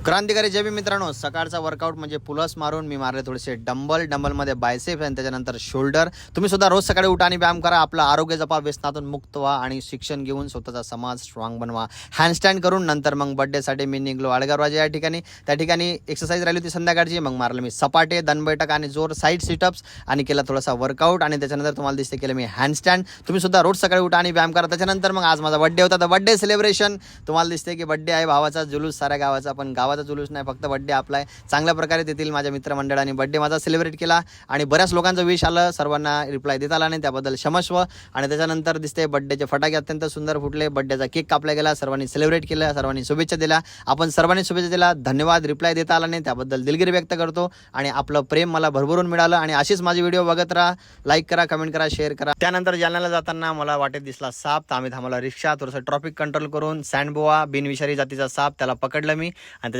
क्रांतिकारी जय भीम मित्रांनो, सकाळचा वर्कआउट म्हणजे पुलस मारून मी मारले थोडेसे डंबलमध्ये बायसेप आणि त्याच्यानंतर शोल्डर. तुम्ही सुद्धा रोज सकाळी उठा आणि व्यायाम करा. आपलं आरोग्य जपा, व्यसनातून मुक्त व्हा आणि शिक्षण घेऊन स्वतःचा समाज स्ट्रॉंग बनवा. हँडस्टँड करून नंतर मग बर्थडेसाठी मी निघलो आडगावराजा या ठिकाणी. त्या ठिकाणी एक्सरसाइज राहिली होती संध्याकाळची. मग मारलं मी सपाटे, दनबैठक आणि जोर साईड सिटअप्स आणि केला थोडासा वर्कआउट. आणि त्याच्यानंतर तुम्हाला दिसते केलं मी हँडस्टँड. तुम्ही सुद्धा रोज सकाळी उठा आणि व्यायाम करा. त्याच्यानंतर मग आज माझा बर्थडे होता, तर बर्थडे सेलिब्रेशन. तुम्हाला दिसते की बर्थडे आहे भावाचा, जुलूस साऱ्या गावाचा, पण गावाचा जुलूस नाही, फक्त बर्थडे आपला आहे. चांगल्या प्रकारे तेथील माझ्या मित्रमंडळाने बर्थडे माझा सेलिब्रेट केला आणि बऱ्याच लोकांचं विश आलं, सर्वांना रिप्लाय देता आला नाही, त्याबद्दल क्षमस्व. आणि त्याच्यानंतर दिसते बर्थडेचे फटाके अत्यंत सुंदर फुटले, बर्थडेचा केक कापला गेला, सर्वांनी सेलिब्रेट केलं, सर्वांनी शुभेच्छा दिल्या. आपण सर्वांनी शुभेच्छा दिल्या, धन्यवाद. रिप्लाय देता आला नाही त्याबद्दल दिलगिरी व्यक्त करतो आणि आपलं प्रेम मला भरभरून मिळालं. आणि अशीच माझी व्हिडिओ बघत राहा, लाईक करा, कमेंट करा, शेअर करा. त्यानंतर जालन्याला जाताना मला वाटेत दिसला साप, तर आम्ही थांबवला रिक्षा. थोडंसं ट्रॉफिक कंट्रोल करून सँडबोआ बिनविषारी जातीचा साप त्याला पकडलं मी आणि